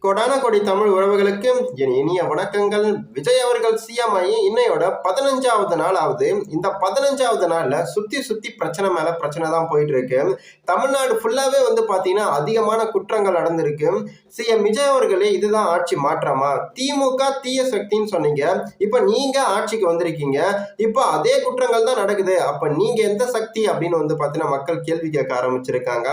கொடான கொடி தமிழ் உறவுகளுக்கு என் இனிய வணக்கங்கள். விஜய் அவர்கள் சிஎம் ஆகி இன்னையோட 15வது நாள் ஆகுது. இந்த 15வது நாள்ல சுத்தி பிரச்சனை மேல பிரச்சனை தான் போயிட்டு இருக்கு. தமிழ்நாடு ஃபுல்லாவே பாத்தீங்கன்னா அதிகமான குற்றங்கள் நடந்திருக்கு. சிஎம் விஜய் அவர்களே இதுதான் ஆட்சி மாற்றமா? திமுக தீய சக்தின்னு சொன்னீங்க, இப்ப நீங்க ஆட்சிக்கு வந்திருக்கீங்க, இப்ப அதே குற்றங்கள் தான் நடக்குது, அப்ப நீங்க எந்த சக்தி அப்படின்னு பாத்தீங்கன்னா மக்கள் கேள்வி கேட்க ஆரம்பிச்சிருக்காங்க.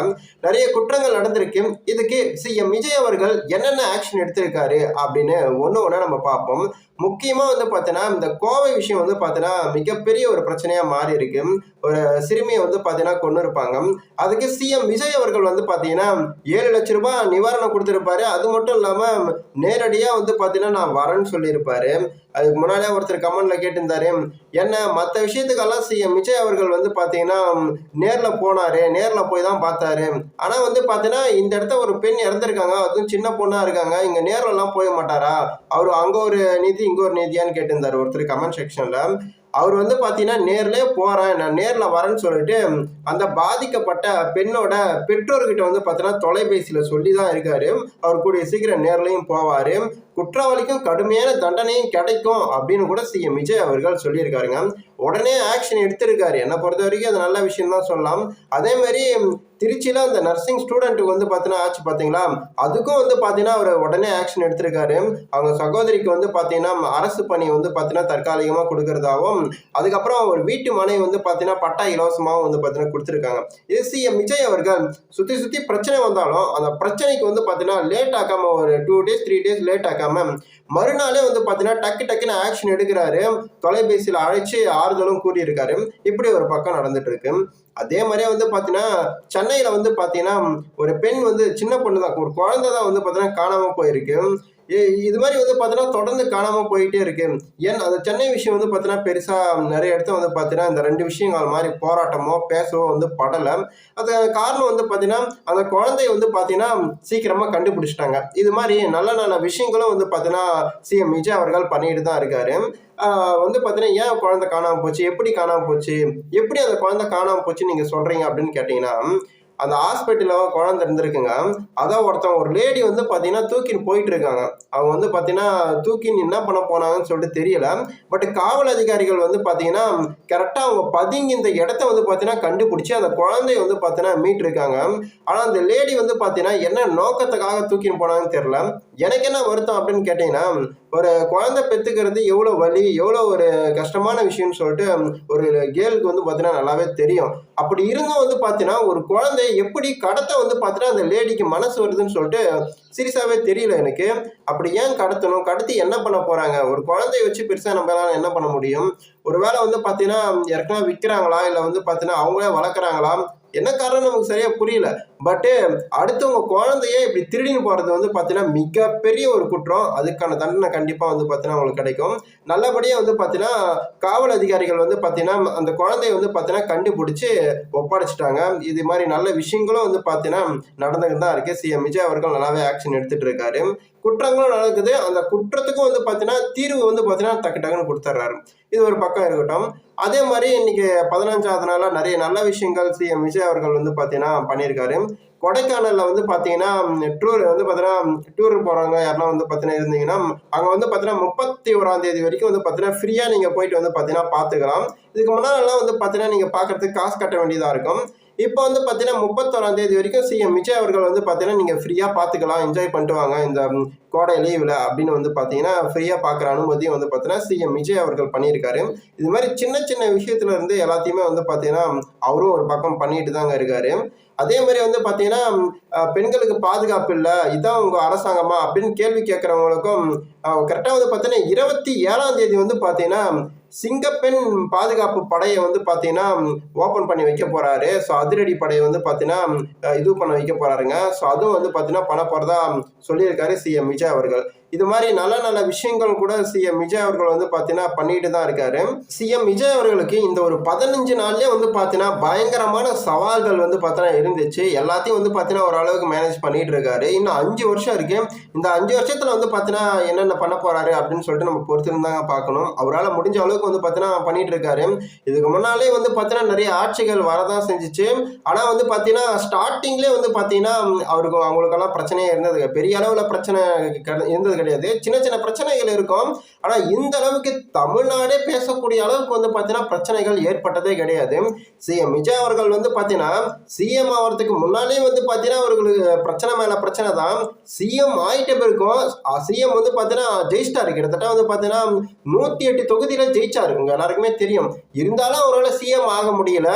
நிறைய குற்றங்கள் நடந்திருக்கு. இதுக்கு சிஎம் விஜய் அவர்கள் என்னென்ன ஆக்ஷன் எடுத்திருக்காரு அப்படின்னு ஒண்ணு நம்ம பார்ப்போம். முக்கியமா பாத்தீங்கன்னா இந்த கோவை விஷயம் பாத்தீங்கன்னா மிகப்பெரிய ஒரு பிரச்சனையா மாறி இருக்கு. ஒரு சிறுமியை பாத்தீங்கன்னா கொண்டு இருப்பாங்க. அதுக்கு சிஎம் விஜய் அவர்கள் பாத்தீங்கன்னா 7 லட்சம் ரூபாய் நிவாரணம் கொடுத்திருப்பாரு. அது மட்டும் இல்லாம நேரடியா பாத்தீங்கன்னா நான் வரேன்னு சொல்லியிருப்பாரு. அதுக்கு முன்னாடியே ஒருத்தர் கமெண்ட்ல கேட்டிருந்தாரு, என்ன மற்ற விஷயத்துக்கெல்லாம் சிஎம் விஜய் அவர்கள் பாத்தீங்கன்னா நேர்ல போனாரு, நேர்ல போய் தான் பார்த்தாரு. ஆனா பாத்தீங்கன்னா இந்த இடத்த ஒரு பெண் இறந்திருக்காங்க, அதுவும் சின்ன பொண்ணா இருக்காங்க, இங்க நேர்ல எல்லாம் போய மாட்டாரா? அவரு அங்க ஒரு நீதி இங்க ஒரு நீதியான்னு கேட்டிருந்தாரு ஒருத்தர் கமெண்ட் செக்ஷன்ல. அவர் பாத்தீங்கன்னா நேர்லயே போறேன், நான் நேர்ல வரேன்னு சொல்லிட்டு அந்த பாதிக்கப்பட்ட பெண்ணோட பெற்றோர்கிட்ட பாத்தீங்கன்னா தொலைபேசியில சொல்லிதான் இருக்காரு. அவர் கூடிய சீக்கிரம் நேர்லயும் போவாரு, குற்றவாளிக்கும் கடுமையான தண்டனையும் கிடைக்கும் அப்படின்னு கூட சிஎம் விஜய் அவர்கள் சொல்லியிருக்காருங்க. உடனே ஆக்ஷன் எடுத்திருக்காரு. என்னை பொறுத்த வரைக்கும் அது நல்ல விஷயம் தான் சொல்லலாம். அதே மாதிரி திருச்சியில அந்த நர்சிங் ஸ்டூடெண்ட்டுக்கு பாத்தீங்கன்னா ஆச்சு பாத்தீங்களா, அதுக்கும் பாத்தீங்கன்னா அவர் உடனே ஆக்ஷன் எடுத்திருக்காரு. அவங்க சகோதரிக்கு பாத்தீங்கன்னா அரசு பணி பாத்தீங்கன்னா தற்காலிகமா கொடுக்கறதாவும், அதுக்கப்புறம் ஒரு வீட்டு மனை பாத்தீங்கன்னா பட்டா இலவசமாவும் பாத்தீங்கன்னா கொடுத்துருக்காங்க. இது சிஎம் விஜய் அவர்கள் சுத்தி பிரச்சனை வந்தாலும் அந்த பிரச்சனைக்கு பாத்தீங்கன்னா லேட் ஆக்காம, ஒரு 2 days 3 days லேட் ஆக்காம மறுநாளே பாத்தீங்கன்னா டக்குன்னு ஆக்ஷன் எடுக்கிறாரு. தொலைபேசியில அழைச்சு ஆறுதலும் கூறியிருக்காரு. இப்படி ஒரு பக்கம் நடந்துட்டு இருக்கு. அதே மாதிரியே பாத்தீங்கன்னா சென்னையில பாத்தீங்கன்னா ஒரு பெண் சின்ன பொண்ணு தான், ஒரு குழந்தை தான் பாத்தீங்கன்னா காணாம போயிருக்கு. இது மாதிரி பாத்தீங்கன்னா தொடர்ந்து காணாம போயிட்டே இருக்கு. ஏன் அந்த சென்னை விஷயம் பாத்தீங்கன்னா பெருசா நிறைய இடத்த பாத்தீங்கன்னா இந்த 2 விஷயங்கள் மாதிரி போராட்டமோ பேசவோ படல. அது காரணம் பாத்தீங்கன்னா அந்த குழந்தைய பாத்தீங்கன்னா சீக்கிரமா கண்டுபிடிச்சிட்டாங்க. இது மாதிரி நல்ல விஷயங்களும் பாத்தீங்கன்னா சிஎம் விஜய் அவர்கள் பண்ணிட்டு தான் இருக்காரு. பாத்தீங்கன்னா ஏன் குழந்தை காணாம போச்சு, எப்படி காணாம போச்சு, எப்படி அந்த குழந்தை காணாம போச்சு நீங்க சொல்றீங்க அப்படின்னு கேட்டீங்கன்னா, அந்த ஹாஸ்பிட்டல்ல குழந்தை இருந்திருக்குங்க. அதான் ஒருத்தவங்க ஒரு லேடி பாத்தீங்கன்னா தூக்கின்னு போயிட்டு இருக்காங்க. அவங்க பாத்தீங்கன்னா தூக்கின்னு என்ன பண்ண போனாங்கன்னு சொல்லிட்டு தெரியல. பட் காவல் அதிகாரிகள் பாத்தீங்கன்னா கரெக்டா அவங்க பதுங்கி இந்த இடத்த பாத்தீங்கன்னா கண்டுபிடிச்சு அந்த குழந்தைய பாத்தீங்கன்னா மீட்டு இருக்காங்க. ஆனா அந்த லேடி பாத்தீங்கன்னா என்ன நோக்கத்துக்காக தூக்கின்னு போனாங்கன்னு தெரியல. எனக்கு என்ன வருத்தம் அப்படின்னு கேட்டீங்கன்னா, ஒரு குழந்தை பெத்துக்கிறது எவ்வளவு வலி, எவ்வளவு ஒரு கஷ்டமான விஷயம்னு சொல்லிட்டு ஒரு கேர்ளுக்கு பாத்தீங்கன்னா நல்லாவே தெரியும். அப்படி இருந்தும் பாத்தீங்கன்னா ஒரு குழந்தை எப்படி கடத்த பாத்தீங்கன்னா அந்த லேடிக்கு மனசு வருதுன்னு சொல்லிட்டு சீரியஸாவே தெரியல எனக்கு. அப்படி ஏன் கடத்தணும், கடத்தி என்ன பண்ண போறாங்க? ஒரு குழந்தைய வச்சு பெருசா நம்மளால என்ன பண்ண முடியும்? ஒருவேளை பாத்தீங்கன்னா யாருக்கெல்லாம் விற்கிறாங்களா, இல்ல பாத்தீங்கன்னா அவங்களே வளர்க்குறாங்களா, என்ன காரணம் நமக்கு சரியா புரியல. பட்டு அடுத்தவங்க குழந்தைய இப்படி திருடின்னு போறது பாத்தீங்கன்னா மிகப்பெரிய ஒரு குற்றம். அதுக்கான தண்டனை கண்டிப்பா பாத்தீங்கன்னா அவங்களுக்கு கிடைக்கும். நல்லபடியா பாத்தீங்கன்னா காவல் அதிகாரிகள் பாத்தீங்கன்னா அந்த குழந்தைய பாத்தீங்கன்னா கண்டுபிடிச்சு ஒப்படைச்சிட்டாங்க. இது மாதிரி நல்ல விஷயங்களும் பாத்தீங்கன்னா நடந்துகிட்டு தான் இருக்கு. சிஎம் விஜய் அவர்கள் நல்லாவே ஆக்ஷன் எடுத்துட்டு இருக்காரு. குற்றங்களும் நடக்குது. அந்த குற்றத்துக்கும் பாத்தீங்கன்னா தீர்வு பாத்தீங்கன்னா டக்குன்னு கொடுத்துட்றாரு. இது ஒரு பக்கம் இருக்கட்டும். அதே மாதிரி இன்னைக்கு 15வது நாளா நிறைய நல்ல விஷயங்கள் சிஎம் விஜய் அவர்கள் பாத்தீங்கன்னா பண்ணியிருக்காரு. கொடைக்கானல்ல பாத்தீங்கன்னா டூர் பாத்தீங்கன்னா டூர் போறவங்க யாரெல்லாம் பாத்தீங்கன்னா இருந்தீங்கன்னா அங்க பாத்தீங்கன்னா 31ஆம் தேதி வரைக்கும் பாத்தீங்கன்னா ஃப்ரீயா நீங்க போயிட்டு பாத்தீங்கன்னா பாத்துக்கலாம். இதுக்கு முன்னாடி பாத்தீங்கன்னா நீங்க பாக்குறதுக்கு காசு கட்ட வேண்டியதா இருக்கும். இப்போ பாத்தீங்கன்னா 31ஆம் தேதி வரைக்கும் சிஎம் விஜய் அவர்கள் பாத்தீங்கன்னா நீங்க ஃப்ரீயா பாத்துக்கலாம், என்ஜாய் பண்ணிட்டு வாங்க இந்த கோடை லீவ்ல அப்படின்னு பாத்தீங்கன்னா ஃப்ரீயா பாக்குற அனுமதியும் பாத்தீங்கன்னா சிஎம் விஜய் அவர்கள் பண்ணியிருக்காரு. இது மாதிரி சின்ன விஷயத்துல இருந்து எல்லாத்தையுமே பாத்தீங்கன்னா அவரும் ஒரு பக்கம் பண்ணிட்டு தாங்க இருக்காரு. அதே மாதிரி பாத்தீங்கன்னா பெண்களுக்கு பாதுகாப்பு இல்லை, இதான் உங்க அரசாங்கமா அப்படின்னு கேள்வி கேட்கறவங்களுக்கும் கரெக்டா பாத்தீங்கன்னா 27ஆம் தேதி பாத்தீங்கன்னா சிங்கப்பெண் பாதுகாப்பு படையை பாத்தீங்கன்னா ஓபன் பண்ணி வைக்க போறாரு. ஸோ அதிரடி படையை பாத்தீங்கன்னா இது பண்ண வைக்க போறாருங்க. ஸோ அதுவும் பாத்தீங்கன்னா பண்ண போறதா சொல்லியிருக்காரு சிஎம் விஜய் அவர்கள். இது மாதிரி நல்ல நல்ல விஷயங்கள் கூட சிஎம் விஜய் அவர்கள் வந்து பார்த்தீங்கன்னா பண்ணிட்டு தான் இருக்காரு. சிஎம் விஜய் அவர்களுக்கு இந்த ஒரு 15 நாள்லயே வந்து பார்த்தீங்கன்னா பயங்கரமான சவால்கள் வந்து பார்த்தீங்கன்னா இருந்துச்சு. எல்லாத்தையும் வந்து பார்த்தீங்கன்னா ஓரளவுக்கு மேனேஜ் பண்ணிட்டு இருக்காரு. இன்னும் 5 வருஷம் இருக்கு. இந்த 5 வருஷத்துல வந்து பார்த்தீங்கன்னா என்னென்ன பண்ண போறாரு அப்படின்னு சொல்லிட்டு நம்ம பொறுத்திருந்தாங்க பார்க்கணும். அவரால் முடிஞ்ச அளவுக்கு வந்து பார்த்தீங்கன்னா பண்ணிட்டு இருக்காரு. இதுக்கு முன்னாலே வந்து பார்த்தீங்கன்னா நிறைய ஆட்சிகள் வரதான் செஞ்சுச்சு. ஆனா வந்து பார்த்தீங்கன்னா ஸ்டார்டிங்லேயே வந்து பார்த்தீங்கன்னா அவங்களுக்கெல்லாம் பிரச்சனையே இருந்தது. பெரிய அளவுல பிரச்சனை இருந்தது கிடையாது. சின்ன சின்ன பிரச்சனைகள் இருக்கும். ஆனா இந்த அளவுக்கு தமிழ்நாடே பேசக்கூடிய அளவுக்கு வந்து பார்த்தீங்கன்னா பிரச்சனைகள் ஏற்பட்டதே கிடையாது. சிஎம் விஜய் அவர்கள் வந்து பார்த்தீங்கன்னா சிஎம் ஆகிறதுக்கு முன்னாலே வந்து பார்த்தீங்கன்னா அவர்களுக்கு பிரச்சனை மேல பிரச்சனை தான். சிஎம் ஆயிட்ட பிறகும் சிஎம் வந்து பார்த்தீங்கன்னா ஜெயிச்சிட்டாரு. கிட்டத்தட்ட வந்து பார்த்தீங்கன்னா 108 தொகுதியில ஜெயிச்சாரு. உங்க எல்லாருக்குமே தெரியும். இருந்தாலும் அவரால் சிஎம் ஆக முடியல.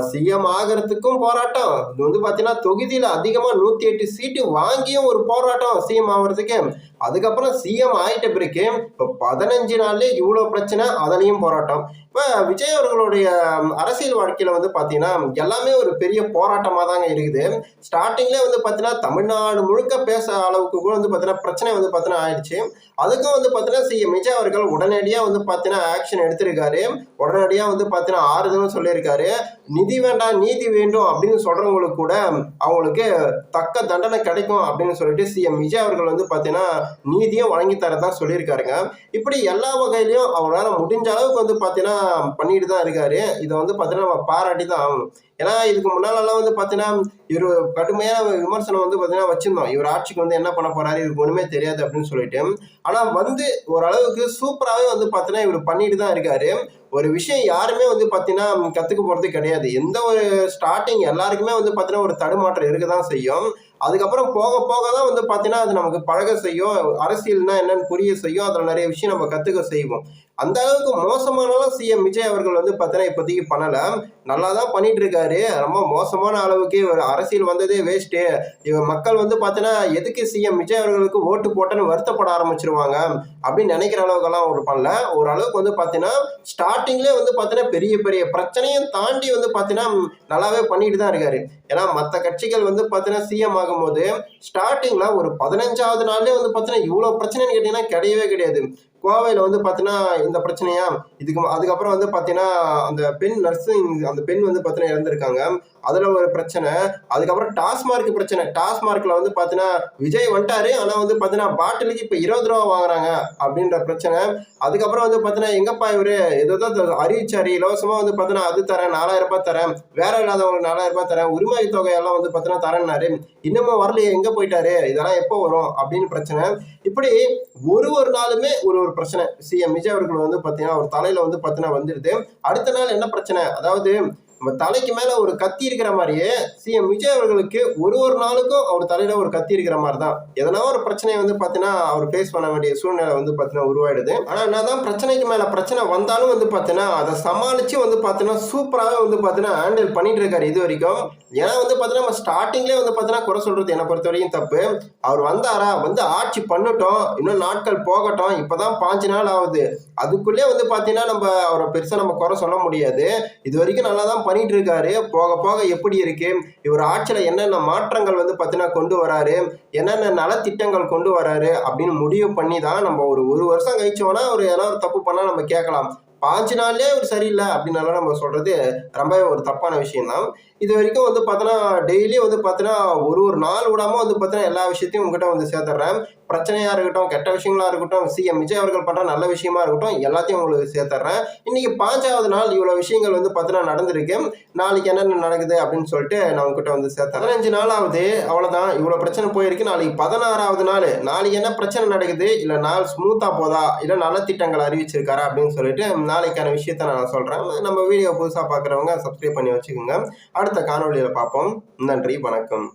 சிஎம் ஆகிறதுக்கும் போராட்டம். இது வந்து பார்த்தீங்கன்னா தொகுதியில் அதிகமாக 108 சீட்டு வாங்கியும் ஒரு போராட்டம் சிஎம் ஆகிறதுக்கு. அதுக்கப்புறம் சிஎம் ஆயிட்ட பிறகு இப்போ 15 நாள்லேயே இவ்வளோ பிரச்சனை, அதுலேயும் போராட்டம். இப்போ விஜய் அவர்களுடைய அரசியல் வாழ்க்கையில் வந்து பார்த்தீங்கன்னா எல்லாமே ஒரு பெரிய போராட்டமாக தாங்க இருக்குது. ஸ்டார்டிங்லேயே வந்து பார்த்தீங்கன்னா தமிழ்நாடு முழுக்க பேச அளவுக்கு கூட வந்து பார்த்தீங்கன்னா பிரச்சனை வந்து பார்த்தீங்கன்னா ஆயிடுச்சு. அதுக்கும் வந்து பார்த்தீங்கன்னா சிஎம் விஜய் அவர்கள் உடனடியாக வந்து பார்த்தீங்கன்னா ஆக்ஷன் எடுத்திருக்காரு. உடனடியாக வந்து பார்த்தீங்கன்னா ஆறுதலும் சொல்லியிருக்காரு. நிதி வேண்டாம் நீதி வேண்டும் அப்படின்னு சொல்றவங்களுக்கு கூட அவங்களுக்கு தக்க தண்டனை கிடைக்கும் அப்படின்னு சொல்லிட்டு சிஎம் விஜய் அவர்கள் வந்து பார்த்தீங்கன்னா நீதியும் வழங்கி தரதான் சொல்லியிருக்காருங்க. இப்படி எல்லா வகையிலையும் அவரால் முடிஞ்ச அளவுக்கு வந்து பார்த்தீங்கன்னா பண்ணிட்டு தான் இருக்காரு. இதை வந்து பார்த்தீங்கன்னா நம்ம பாராட்டி தான் ஆகணும். ஏன்னா இதுக்கு முன்னாலெல்லாம் வந்து பார்த்தீங்கன்னா இவர் கடுமையான விமர்சனம் வந்து பார்த்தீங்கன்னா வச்சிருந்தோம். இவர் ஆட்சிக்கு வந்து என்ன பண்ண போறாரு, இவருக்கு ஒண்ணுமே தெரியாது அப்படின்னு சொல்லிட்டு. ஆனா வந்து ஓரளவுக்கு சூப்பராகவே வந்து பார்த்தீங்கன்னா இவர் பண்ணிட்டு தான் இருக்காரு. ஒரு விஷயம் யாருமே வந்து பார்த்தீங்கன்னா கற்றுக்க போகிறது கிடையாது. எந்த ஒரு ஸ்டார்டிங் எல்லாருக்குமே வந்து பார்த்தீங்கன்னா ஒரு தடுமாற்றம் இருக்க தான் செய்யும். அதுக்கப்புறம் போக போக தான் வந்து பார்த்தீங்கன்னா அது நமக்கு பழக செய்யும். அரசியல்னா என்னன்னு புரிய செய்யும். அதில் நிறைய விஷயம் நம்ம கற்றுக்க செய்வோம். அந்த அளவுக்கு மோசமானாலும் சிஎம் விஜய் அவர்கள் வந்து பார்த்தீங்கன்னா இப்போதைக்கு பண்ணலை. நல்லா தான் பண்ணிட்டு இருக்காரு. ரொம்ப மோசமான அளவுக்கு ஒரு அரசியல் வந்ததே வேஸ்ட்டு. இவங்க மக்கள் வந்து பார்த்தீங்கன்னா எதுக்கு சிஎம் விஜய் அவர்களுக்கு ஓட்டு போட்டேன்னு வருத்தப்பட ஆரம்பிச்சிருவாங்க அப்படின்னு நினைக்கிற அளவுக்கெல்லாம் ஒரு பண்ணல. ஓரளவுக்கு வந்து பார்த்தீங்கன்னா ஸ்டார்டிங்லேயே வந்து பார்த்தீங்கன்னா பெரிய பெரிய பிரச்சனையும் தாண்டி வந்து பார்த்தீங்கன்னா நல்லாவே பண்ணிட்டு தான் இருக்காரு. ஏன்னா மற்ற கட்சிகள் வந்து பார்த்தீங்கன்னா சிஎம் ஆகும்போது ஸ்டார்டிங்கில் ஒரு 15வது நாள்லேயே வந்து பார்த்தீங்கன்னா இவ்வளோ பிரச்சனைன்னு கேட்டிங்கன்னா கிடையவே கிடையாது. கோவையில் வந்து பார்த்தீங்கன்னா இந்த பிரச்சனையா, அதுக்கப்புறம் வந்து பார்த்தீங்கன்னா அந்த பெண் நர்சிங் அந்த பெண் வந்து பார்த்தீங்கன்னா இறந்துருக்காங்க. அதில் ஒரு பிரச்சனை. அதுக்கப்புறம் டாஸ்மார்க் பிரச்சனை. டாஸ்மார்க்கில் வந்து பார்த்தீங்கன்னா விஜய் வந்துட்டாரு. ஆனால் வந்து பார்த்தீங்கன்னா பாட்டிலுக்கு இப்போ 20 ரூபா வாங்குறாங்க அப்படின்ற பிரச்சனை. அதுக்கப்புறம் வந்து பார்த்தீங்கன்னா எங்கப்பா இவர் ஏதோ அறிவிச்சாரு இலவசமாக வந்து பார்த்தீங்கன்னா அது தரேன் 4000 ரூபாய் தரேன், வேற இல்லாதவங்களுக்கு 4000 ரூபாய் தரேன், உரிமை தொகையெல்லாம் வந்து பார்த்தீங்கன்னா தரேன்னாரு. இன்னமும் வரலையே, எங்கே போயிட்டாரு, இதெல்லாம் எப்போ வரும் அப்படின்னு பிரச்சனை. இப்படி ஒரு நாளுமே ஒரு பிரச்சனை. சிஎம் விஜய் அவர்கள் வந்து பார்த்தீங்கன்னா ஒரு தலையில வந்து பார்த்தீங்கன்னா வந்துடுது. அடுத்த நாள் என்ன பிரச்சனை, அதாவது நம்ம தலைக்கு மேல ஒரு கத்தி இருக்கிற மாதிரியே சிஎம் விஜய் அவர்களுக்கு ஒரு நாளுக்கும் அவர் தலையில ஒரு கத்தி இருக்கிற மாதிரி தான். எதனா ஒரு பிரச்சனையை வந்து பார்த்தீங்கன்னா அவர் ஃபேஸ் பண்ண வேண்டிய சூழ்நிலை வந்து பார்த்தீங்கன்னா உருவாயிடுது. ஆனால் என்னதான் பிரச்சனைக்கு மேல பிரச்சனை வந்தாலும் வந்து பார்த்தீங்கன்னா அதை சமாளிச்சு வந்து பார்த்தீங்கன்னா சூப்பராகவே வந்து பார்த்தீங்கன்னா ஹேண்டில் பண்ணிட்டு இருக்காரு இது வரைக்கும். ஏன்னா வந்து பார்த்தீங்கன்னா நம்ம ஸ்டார்டிங்லேயே வந்து பார்த்தீங்கன்னா குறை சொல்றது என்னை பொறுத்த வரைக்கும் தப்பு. அவர் வந்தாரா, வந்து ஆட்சி பண்ணட்டும், இன்னும் நாட்கள் போகட்டும், இப்போதான் 5 நாள் ஆகுது. அதுக்குள்ளே வந்து பார்த்தீங்கன்னா நம்ம அவரை பெருசாக நம்ம குறை சொல்ல முடியாது. இது வரைக்கும் நல்லா தான் பண்ணிட்டு இருக்காரு. போக போக எப்படி இருக்கு, இவர் ஆட்சியில் என்னென்ன மாற்றங்கள் வந்து பார்த்தீங்கன்னா கொண்டு வராரு, என்னென்ன நலத்திட்டங்கள் கொண்டு வராரு அப்படின்னு முடிவு பண்ணி தான் நம்ம ஒரு வருஷம் கழிச்சோன்னா ஒரு ஏதாவது தப்பு பண்ணால் நம்ம கேட்கலாம். 5 நாள்லேயே ஒரு சரியில்லை அப்படின்னால நம்ம சொல்றது ரொம்பவே ஒரு தப்பான விஷயம் தான். இது வரைக்கும் வந்து பார்த்தோன்னா டெய்லியும் வந்து பார்த்தீங்கன்னா ஒரு நாள் விடாமல் வந்து பார்த்தீங்கன்னா எல்லா விஷயத்தையும் உங்ககிட்ட வந்து சேர்த்துட்றேன். பிரச்சனையாக இருக்கட்டும், கெட்ட விஷயங்களாக இருக்கட்டும், சிஎம் விஜய் அவர்கள் பண்ணுற நல்ல விஷயமா இருக்கட்டும், எல்லாத்தையும் உங்களுக்கு சேர்த்துட்றேன். இன்னைக்கு 5வது நாள் இவ்வளோ விஷயங்கள் வந்து பார்த்தீங்கன்னா நடந்திருக்கு. நாளைக்கு என்னென்ன நடக்குது அப்படின்னு சொல்லிட்டு நான் உங்ககிட்ட வந்து சேர்த்தேன். 15 நாள் ஆகுது, அவ்வளோதான். இவ்வளோ பிரச்சனை போயிருக்கு. நாளைக்கு 16வது நாள். நாளைக்கு என்ன பிரச்சனை நடக்குது, இல்லை நாள் ஸ்மூத்தாக போதா, இல்லை நலத்திட்டங்கள் அறிவிச்சிருக்காரா அப்படின்னு சொல்லிட்டு நாளைக்கான விஷயத்த நான் சொல்கிறேன். நம்ம வீடியோ புதுசாக பார்க்குறவங்க சப்ஸ்கிரைப் பண்ணி வச்சுக்கோங்க. அடுத்த காணொலியில் பார்ப்போம். நன்றி, வணக்கம்.